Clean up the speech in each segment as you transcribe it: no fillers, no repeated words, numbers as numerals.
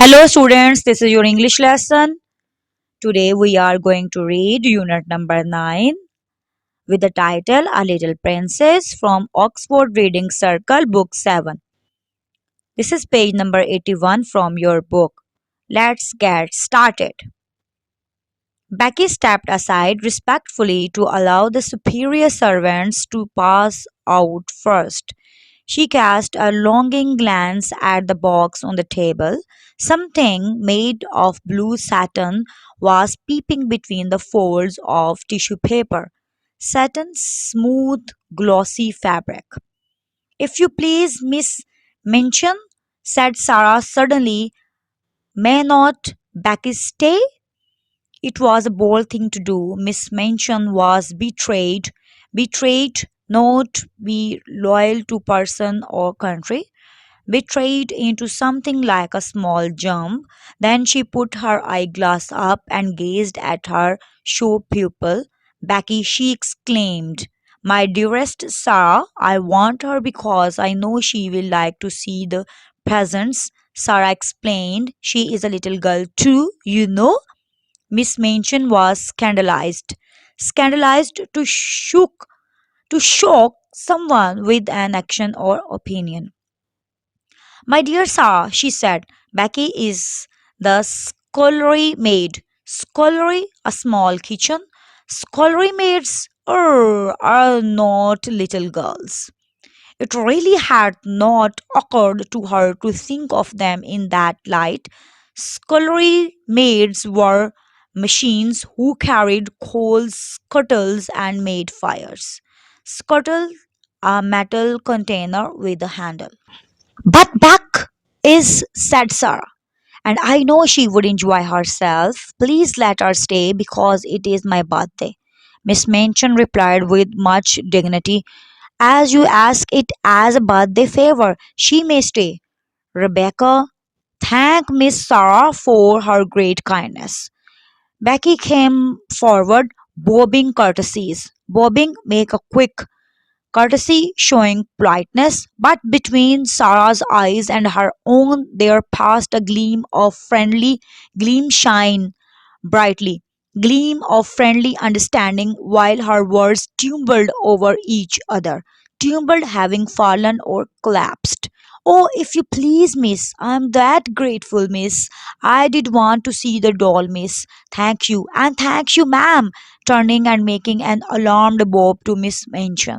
Hello students, this is your English lesson. Today we are going to read unit number 9 with the title A Little Princess from Oxford Reading Circle book 7. This is page number 81 from your book. Let's get started. Becky stepped aside respectfully to allow the superior servants to pass out first. She cast a longing glance at the box on the table. Something made of blue satin was peeping between the folds of tissue paper. Satin's smooth, glossy fabric. If you please, Miss Minchin, said Sarah suddenly, may not Becky stay? It was a bold thing to do. Miss Minchin was betrayed. Betrayed, not be loyal to person or country, betrayed into something like a small jump. Then she put her eyeglass up and gazed at her show pupil. Becky, she exclaimed, my dearest Sarah, I want her because I know she will like to see the presents. Sarah explained, she is a little girl too, you know. Miss Minchin was scandalized. Scandalized to shock someone with an action or opinion. My dear Sarah, she said, Becky is the scullery maid. Scullery, a small kitchen. Scullery maids are not little girls. It really had not occurred to her to think of them in that light. Scullery maids were machines who carried coals, scuttles, and made fires. Scuttle, a metal container with a handle. But Beck is, said Sarah, and I know she would enjoy herself. Please let her stay because it is my birthday. Miss Minchin replied with much dignity, as you ask it as a birthday favor, she may stay. Rebecca thanked Miss Sarah for her great kindness. Becky came forward, bobbing courtesies. Bobbing make a quick courtesy showing politeness, but between Sarah's eyes and her own there passed a gleam of friendly gleam shine brightly, gleam of friendly understanding while her words tumbled over each other, tumbled having fallen or collapsed. Oh, if you please, miss, I'm that grateful, miss. I did want to see the doll, miss. Thank you, and thank you, ma'am, turning and making an alarmed bob to Miss Minchin.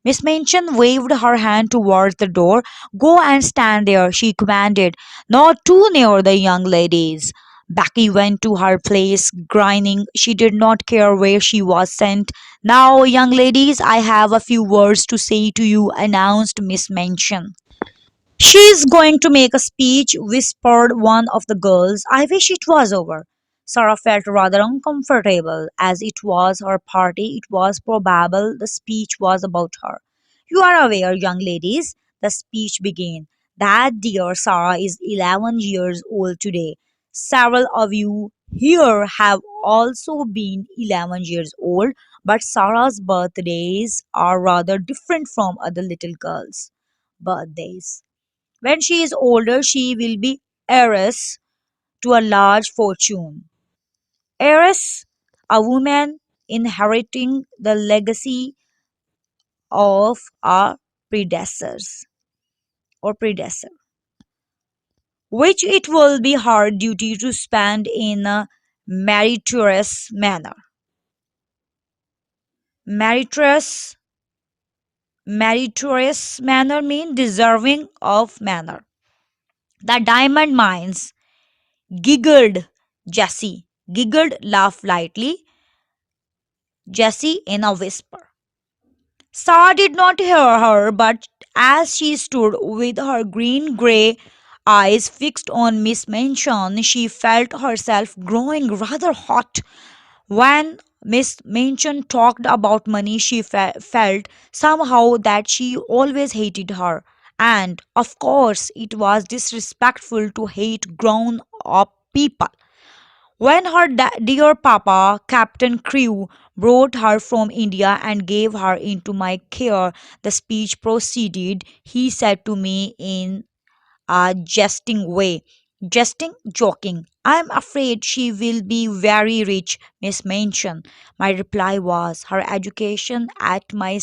Miss Minchin waved her hand towards the door. Go and stand there, she commanded. Not too near the young ladies. Becky went to her place, grinning. She did not care where she was sent. Now, young ladies, I have a few words to say to you, announced Miss Minchin. She is going to make a speech, whispered one of the girls. I wish it was over. Sarah felt rather uncomfortable. As it was her party, it was probable the speech was about her. You are aware, young ladies, the speech began, that dear Sarah is 11 years old today. Several of you here have also been 11 years old, but Sarah's birthdays are rather different from other little girls' birthdays. When she is older, she will be heiress to a large fortune. Heiress, a woman inheriting the legacy of our predecessors or predecessor, which it will be her duty to spend in a meritorious manner. Meritorious, meritorious manner means deserving of manner. The diamond mines, giggled Jessie. Giggled, laughed lightly, Jessie in a whisper. Sarah did not hear her, but as she stood with her green grey eyes fixed on Miss Minchin, she felt herself growing rather hot. When Miss Minchin talked about money, she felt somehow that she always hated her. And, of course, it was disrespectful to hate grown up people. When her dear papa, Captain Crewe, brought her from India and gave her into my care, the speech proceeded. He said to me in a jesting way, Jesting, joking. I'm afraid she will be very rich, Miss Mansion. My reply was, her education at my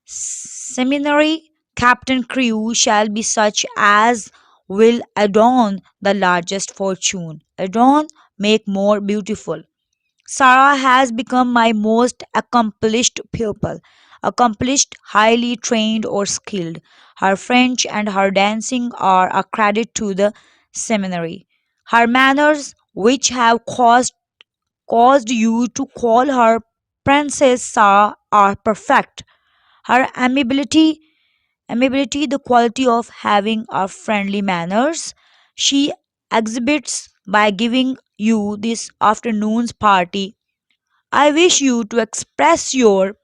seminary captain crew shall be such as will adorn the largest fortune. Adorn, make more beautiful. Sarah has become my most accomplished pupil. Accomplished, highly trained, or skilled. Her French and her dancing are a credit to the seminary. Her manners, which have caused you to call her Princess Sarah, are perfect. Her amiability, the quality of having a friendly manners, she exhibits by giving you this afternoon's party. I wish you to express your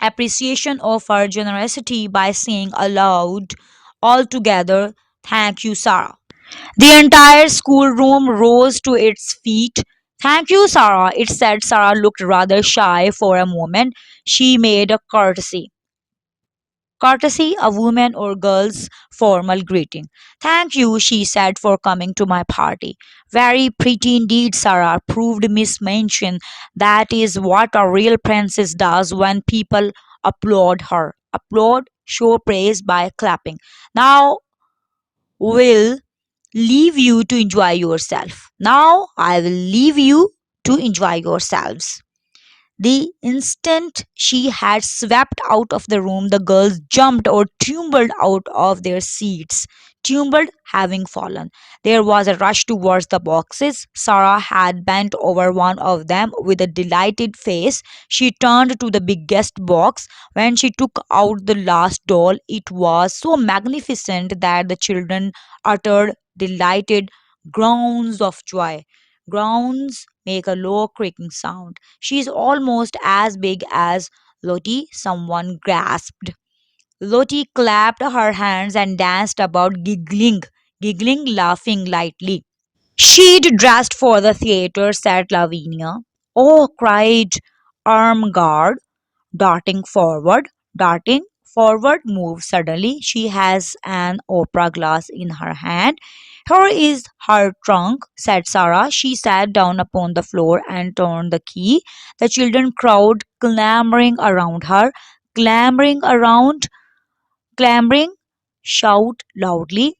appreciation of her generosity by saying aloud, all together, thank you, Sarah. The entire schoolroom rose to its feet. Thank you, Sarah, it said. Sarah looked rather shy for a moment. She made a courtesy. Courtesy, a woman or girl's formal greeting. Thank you, she said, for coming to my party. Very pretty indeed, Sarah, proved Miss Minchin. That is what a real princess does when people applaud her. Applaud, show praise by clapping. Now we'll leave you to enjoy yourself. Now I will leave you to enjoy yourselves. The instant she had swept out of the room, the girls jumped or tumbled out of their seats. Tumbled, having fallen. There was a rush towards the boxes. Sarah had bent over one of them with a delighted face. She turned to the biggest box. When she took out the last doll, it was so magnificent that the children uttered delighted groans of joy. Groans make a low creaking sound. She's almost as big as Lottie, someone gasped. Lottie clapped her hands and danced about, giggling, laughing lightly. She'd dressed for the theater, said Lavinia. Oh, cried Armgard, darting forward, move suddenly. She has an opera glass in her hand. Here is her trunk, said Sarah. She sat down upon the floor and turned the key. The children crowd clamoring around her, clamoring around, clamoring, shout loudly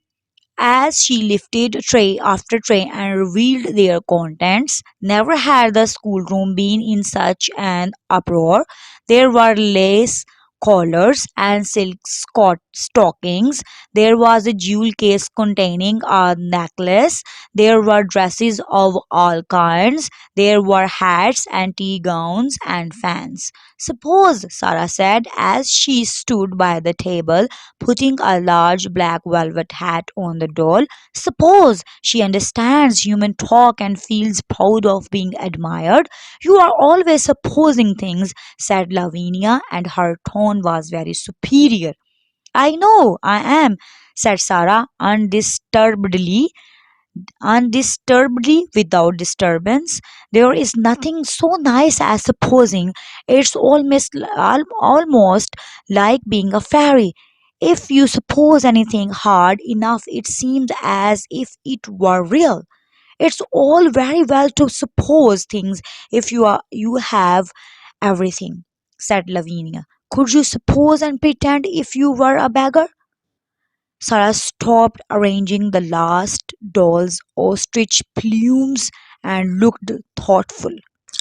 as she lifted tray after tray and revealed their contents. Never had the schoolroom been in such an uproar. There were lace collars and silk stockings. There was a jewel case containing a necklace. There were dresses of all kinds. There were hats and tea gowns and fans. Suppose, Sarah said as she stood by the table putting a large black velvet hat on the doll. Suppose she understands human talk and feels proud of being admired. You are always supposing things, said Lavinia, and her tone was very superior. I know I am, said Sarah undisturbedly without disturbance. There is nothing so nice as supposing. It's almost like being a fairy. If you suppose anything hard enough, it seems as if it were real. It's all very well to suppose things if you have everything, said Lavinia. Could you suppose and pretend if you were a beggar? Sarah stopped arranging the last doll's ostrich plumes and looked thoughtful.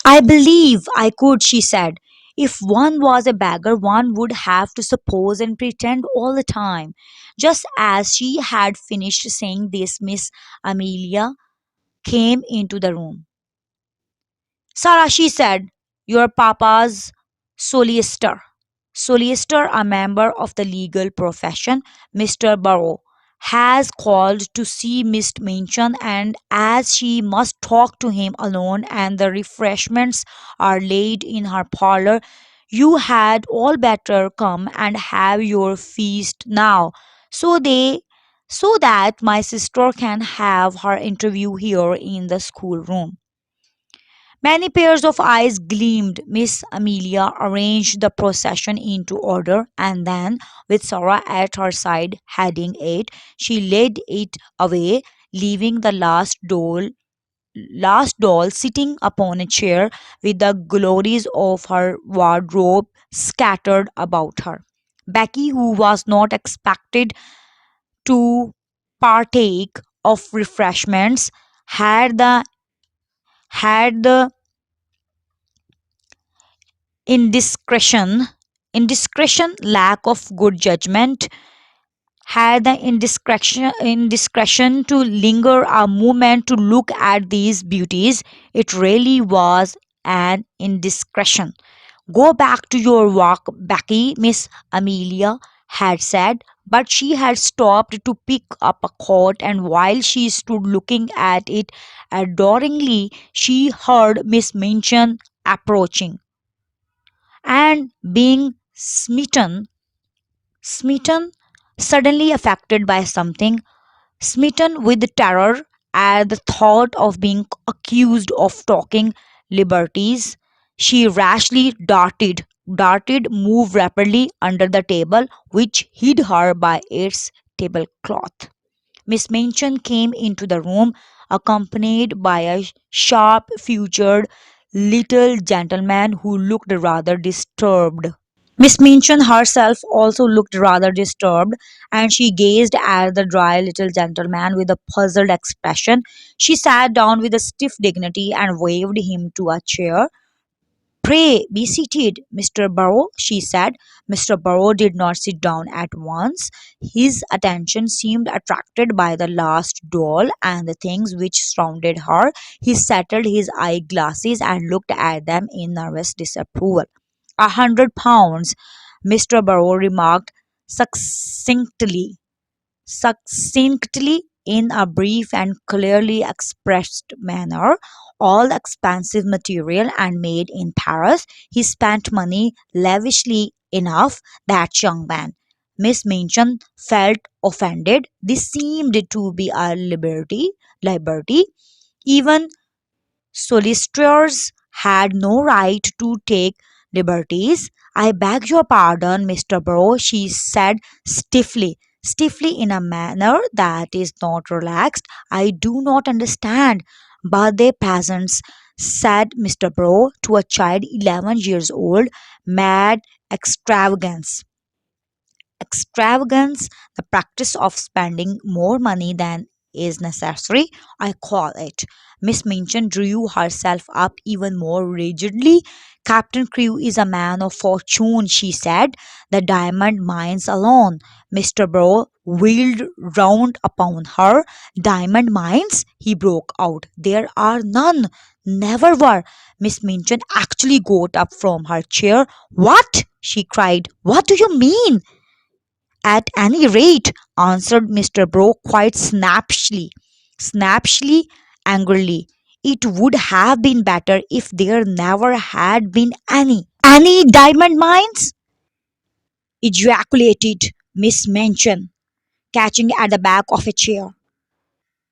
I believe I could, she said. If one was a beggar, one would have to suppose and pretend all the time. Just as she had finished saying this, Miss Amelia came into the room. Sarah, she said, your papa's solicitor. Solicitor, a member of the legal profession, Mr. Burrow, has called to see Miss Minchin, and as she must talk to him alone and the refreshments are laid in her parlor, you had all better come and have your feast now, so they so that my sister can have her interview here in the schoolroom. Many pairs of eyes gleamed. Miss Amelia arranged the procession into order, and then, with Sarah at her side heading it, she led it away. leaving the last doll sitting upon a chair with the glories of her wardrobe scattered about her. Becky, who was not expected to partake of refreshments, had the indiscretion indiscretion lack of good judgment had the indiscretion to linger a moment to look at these beauties. It really was an indiscretion. Go back to your walk, Becky, Miss Amelia had said, but she had stopped to pick up a coat, and while she stood looking at it adoringly, she heard Miss Minchin approaching. And being smitten, suddenly affected by something, smitten with terror at the thought of being accused of talking liberties, she rashly moved rapidly under the table, which hid her by its tablecloth. Miss Minchin came into the room, accompanied by a sharp featured little gentleman who looked rather disturbed. Miss Minchin herself also looked rather disturbed, and she gazed at the dry little gentleman with a puzzled expression. She sat down with a stiff dignity and waved him to a chair. Pray be seated, Mr. Burrow, she said. Mr. Burrow did not sit down at once. His attention seemed attracted by the last doll and the things which surrounded her. He settled his eyeglasses and looked at them in nervous disapproval. £100, Mr. Burrow remarked succinctly succinctly in a brief and clearly expressed manner, all expensive material and made in Paris. He spent money lavishly enough, that young man. Miss Minchin felt offended. This seemed to be a liberty. Even solicitors had no right to take liberties. I beg your pardon, Mr. Bro, she said stiffly in a manner that is not relaxed. I do not understand. Birthday presents, said Mr. Bro to a child 11 years old. Mad extravagance. Extravagance, the practice of spending more money than is necessary, I call it. Miss Minchin drew herself up even more rigidly. Captain Crewe is a man of fortune, she said. The diamond mines alone. Mr. Bro wheeled round upon her. Diamond mines? He broke out. There are none. Never were. Miss Minchin actually got up from her chair. What? She cried. What do you mean? At any rate, answered Mr. Bro quite snappishly, angrily. It would have been better if there never had been any. Any diamond mines? Ejaculated Miss Minchin, catching at the back of a chair.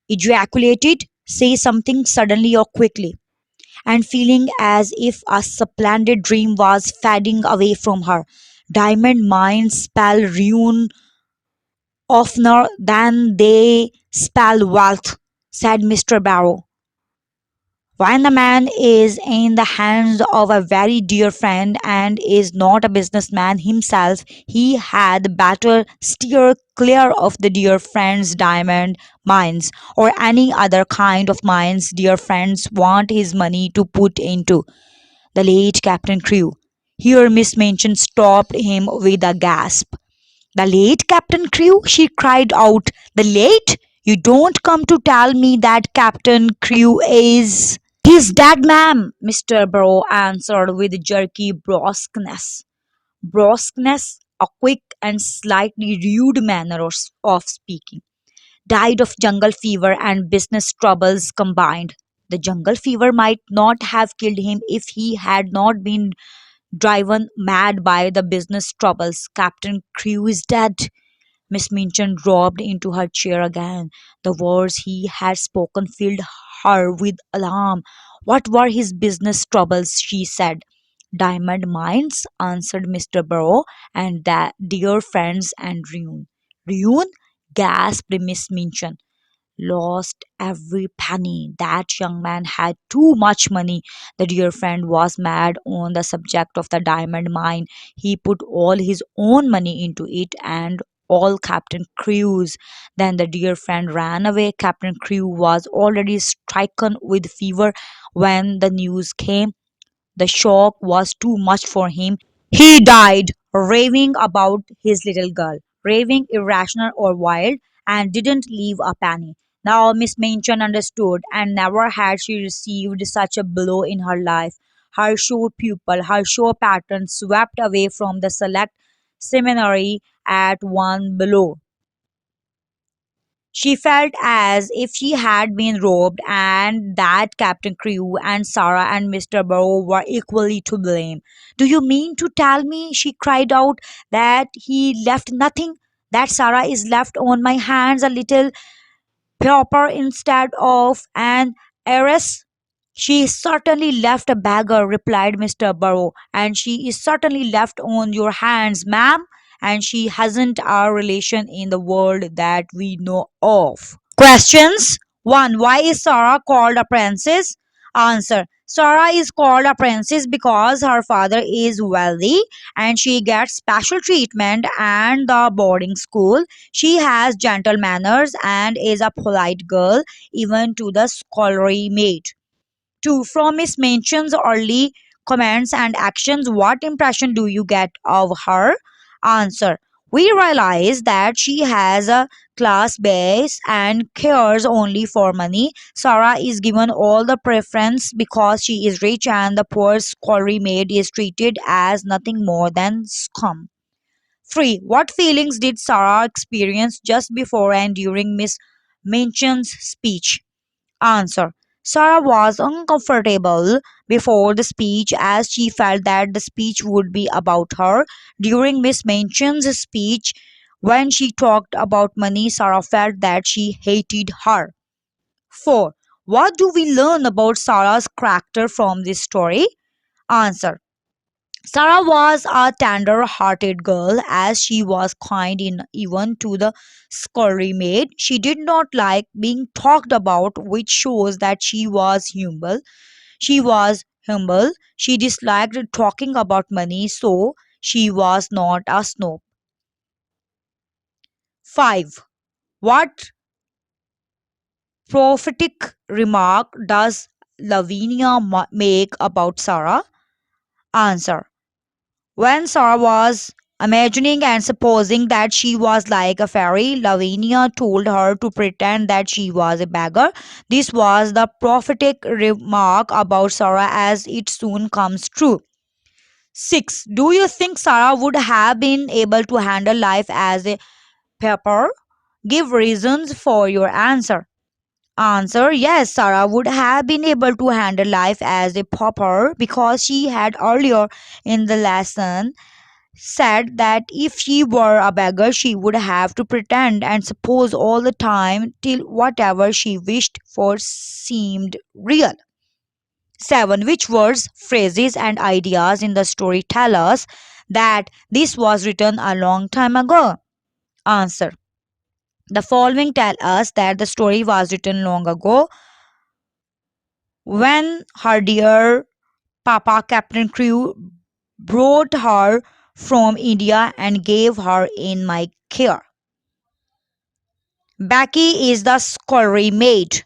Ejaculated, say something suddenly or quickly, and feeling as if a splendid dream was fading away from her. Diamond mines spell ruin oftener than they spell wealth, said Mr. Barrow. When a man is in the hands of a very dear friend and is not a businessman himself, he had better steer clear of the dear friend's diamond mines or any other kind of mines dear friends want his money to put into. The late Captain Crewe. Here Miss Minchin stopped him with a gasp. The late Captain Crewe, she cried out. The late? You don't come to tell me that Captain Crewe is. He's dead, ma'am, Mr. Burrow answered with jerky brusqueness. Brusqueness, a quick and slightly rude manner of speaking. Died of jungle fever and business troubles combined. The jungle fever might not have killed him if he had not been driven mad by the business troubles. Captain Crewe is dead. Miss Minchin dropped into her chair again. The words he had spoken filled her with alarm. What were his business troubles? She said. Diamond mines, answered Mr. Burrow, and that dear friends and ruin. Ruin? Gasped Miss Minchin. lost every penny. That young man had too much money. The dear friend was mad on the subject of the diamond mine. He put all his own money into it and all Captain Crew's. Then the dear friend ran away. Captain Crew was already stricken with fever when the news came. The shock was too much for him. He died raving about his little girl, raving irrational or wild, and didn't leave a penny. Now Miss Minchin understood, and never had she received such a blow in her life. Her show pupil, her show patron swept away from the select seminary at one blow. She felt as if she had been robbed, and that Captain Crew and Sarah and Mr. Burrow were equally to blame. Do you mean to tell me, she cried out, that he left nothing? That Sarah is left on my hands a little pauper instead of an heiress? She is certainly left a beggar, replied Mr. Burrow, and she is certainly left on your hands, ma'am, and she hasn't our relation in the world that we know of. Questions 1. Why is Sarah called a princess? Answer. Sarah is called a princess because her father is wealthy and she gets special treatment and the boarding school. She has gentle manners and is a polite girl even to the scullery maid. 2. From Miss Minchin's early comments and actions, what impression do you get of her? Answer. We realize that she has a class base and cares only for money. Sarah is given all the preference because she is rich, and the poor scullery maid is treated as nothing more than scum. 3. What feelings did Sarah experience just before and during Miss Minchin's speech? Answer. Sarah was uncomfortable before the speech as she felt that the speech would be about her. During Miss Minchin's speech, when she talked about money, Sarah felt that she hated her. 4. What do we learn about Sarah's character from this story? Answer. Sarah was a tender hearted girl as she was kind in even to the scullery maid. She did not like being talked about, which shows that she was humble. She was humble. She disliked talking about money, so she was not a snob. 5. What prophetic remark does Lavinia make about Sarah? Answer. When Sarah was imagining and supposing that she was like a fairy, Lavinia told her to pretend that she was a beggar. This was the prophetic remark about Sarah as it soon comes true. 6. Do you think Sarah would have been able to handle life as a pauper? Give reasons for your answer. Answer. Yes, Sarah would have been able to handle life as a pauper because she had earlier in the lesson said that if she were a beggar, she would have to pretend and suppose all the time till whatever she wished for seemed real. 7. Which words, phrases, and ideas in the story tell us that this was written a long time ago? Answer. The following tell us that the story was written long ago when her dear Papa Captain Crew brought her from India and gave her in my care. Becky is the scullery maid.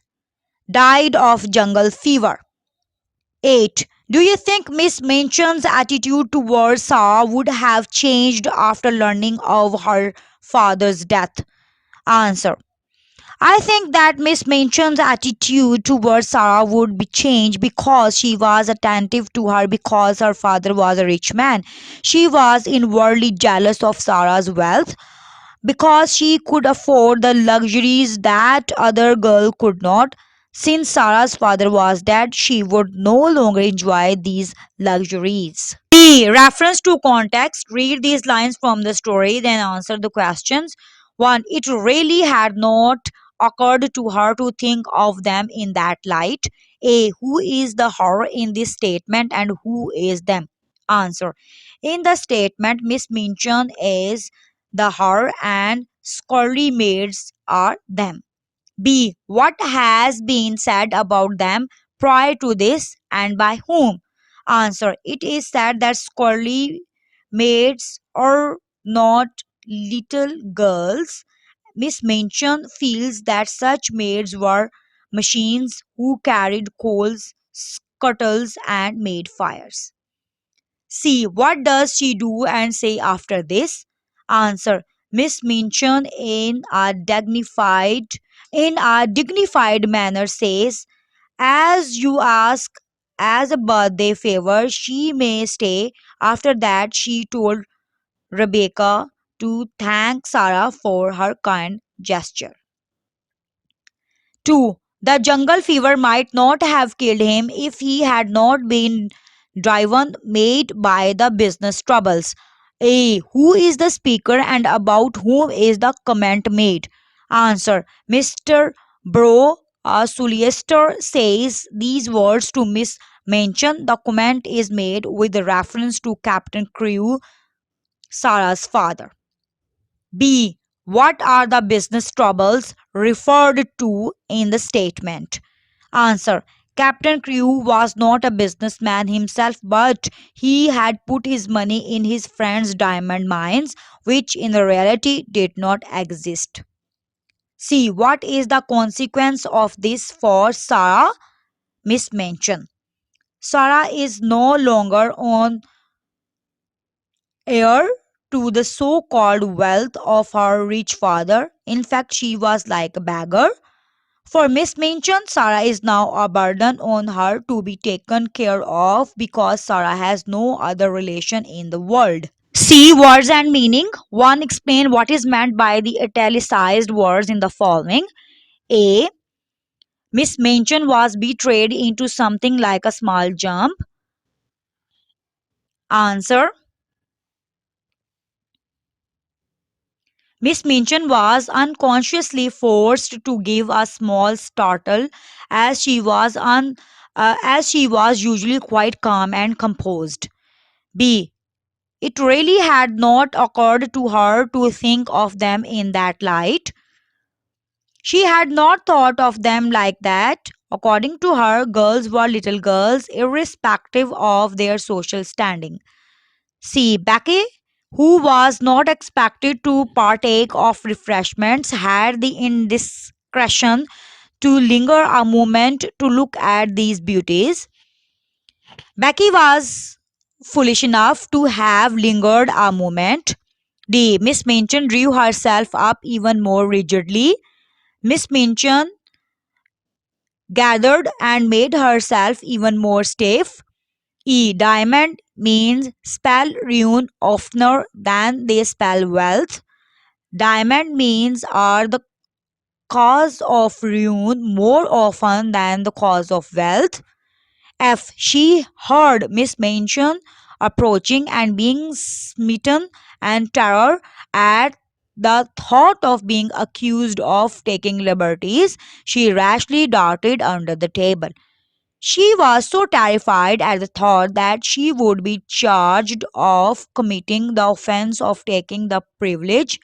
Died of jungle fever. 8. Do you think Miss Minchin's attitude towards Sarah would have changed after learning of her father's death? Answer. I think that Miss Minchin's attitude towards Sarah would be changed because she was attentive to her because her father was a rich man. She was inwardly jealous of Sarah's wealth because she could afford the luxuries that other girl could not. Since Sarah's father was dead, she would no longer enjoy these luxuries. B. Reference to context. Read these lines from the story, then answer the questions. 1. It really had not occurred to her to think of them in that light. A. Who is the her in this statement and who is them? Answer. In the statement, Miss Minchin is the her and scullery maids are them. B. What has been said about them prior to this and by whom? Answer. It is said that scholarly maids are not little girls. Miss Mention feels that such maids were machines who carried coals, scuttles, and made fires. C. What does she do and say after this? Answer. Miss Minchin in a dignified manner says, as you ask as a birthday favor, she may stay. After that, she told Rebecca to thank Sarah for her kind gesture. 2. The jungle fever might not have killed him if he had not been driven made by the business troubles. A. Who is the speaker and about whom is the comment made? Answer. Mr. Bro Suliester says these words to Miss Mention. The comment is made with reference to Captain Crew, Sarah's father. B. What are the business troubles referred to in the statement? Answer. Captain Crew was not a businessman himself, but he had put his money in his friend's diamond mines, which in reality did not exist. C. What is the consequence of this for Sarah? Mismention. Sarah is no longer on heir to the so called wealth of her rich father. In fact, she was like a beggar. For Miss Minchin, Sarah is now a burden on her to be taken care of because Sarah has no other relation in the world. See words and meaning. 1. Explain what is meant by the italicized words in the following. A. Miss Minchin was betrayed into something like a small jump. Answer. Miss Minchin was unconsciously forced to give a small startle as she was usually quite calm and composed. B. It really had not occurred to her to think of them in that light. She had not thought of them like that. According to her, girls were little girls, irrespective of their social standing. C. Becky, who was not expected to partake of refreshments, had the indiscretion to linger a moment to look at these beauties. Becky was foolish enough to have lingered a moment. D. Miss Minchin drew herself up even more rigidly. Miss Minchin gathered and made herself even more stiff. E. Diamond means spell ruin oftener than they spell wealth. Diamond means are the cause of ruin more often than the cause of wealth. F. She heard Miss Minchin approaching and being smitten and terror at the thought of being accused of taking liberties, she rashly darted under the table. She was so terrified at the thought that she would be charged of committing the offense of taking the privilege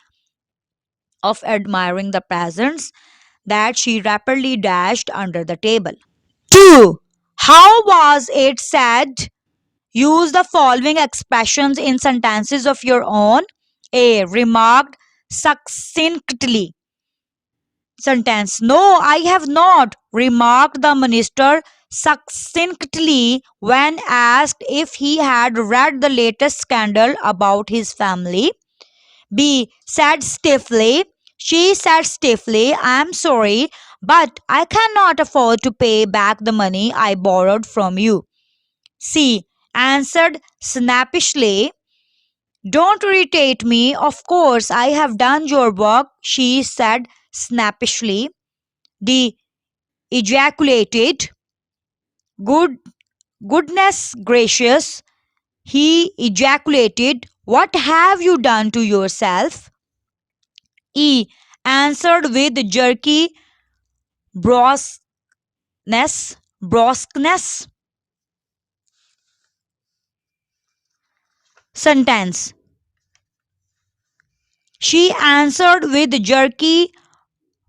of admiring the presents that she rapidly dashed under the table. 2. How was it said? Use the following expressions in sentences of your own. A. Remarked succinctly. Sentence. No, I have not, remarked the minister succinctly when asked if he had read the latest scandal about his family. B. Said stiffly. She said stiffly, I am sorry, but I cannot afford to pay back the money I borrowed from you. C. Answered snappishly, don't irritate me. Of course, I have done your work, she said snappishly. D. Ejaculated, good goodness gracious, he ejaculated, what have you done to yourself? E. Answered with jerky brusqueness. brusqueness. Sentence. She answered with jerky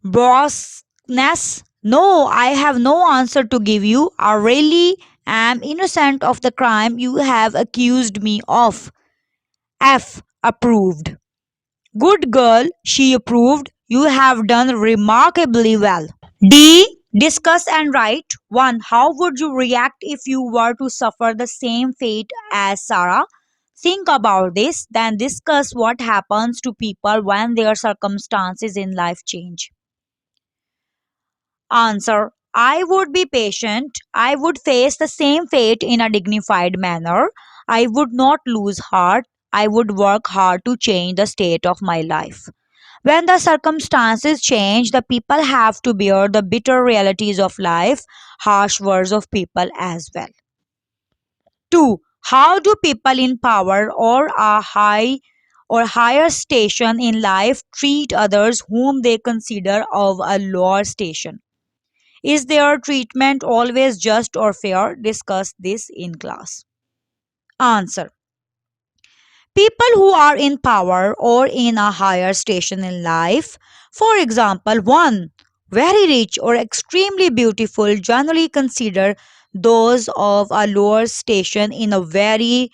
brusqueness. Weakness? No, I have no answer to give you. I really am innocent of the crime you have accused me of. F. Approved. Good girl, she approved. You have done remarkably well. D. Discuss and write. 1. How would you react if you were to suffer the same fate as Sarah? Think about this, then discuss what happens to people when their circumstances in life change. Answer. I would be patient. I would face the same fate in a dignified manner. I would not lose heart. I would work hard to change the state of my life. When the circumstances change, the people have to bear the bitter realities of life, harsh words of people as well. 2. How do people in power or a high or higher station in life treat others whom they consider of a lower station? Is their treatment always just or fair? Discuss this in class. Answer. People who are in power or in a higher station in life, for example, one very rich or extremely beautiful, generally consider those of a lower station in a very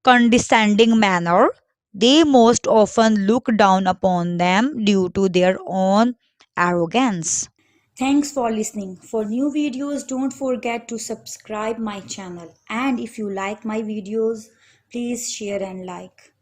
condescending manner. They most often look down upon them due to their own arrogance. Thanks for listening. For new videos, don't forget to subscribe my channel. And if you like my videos, please share and like.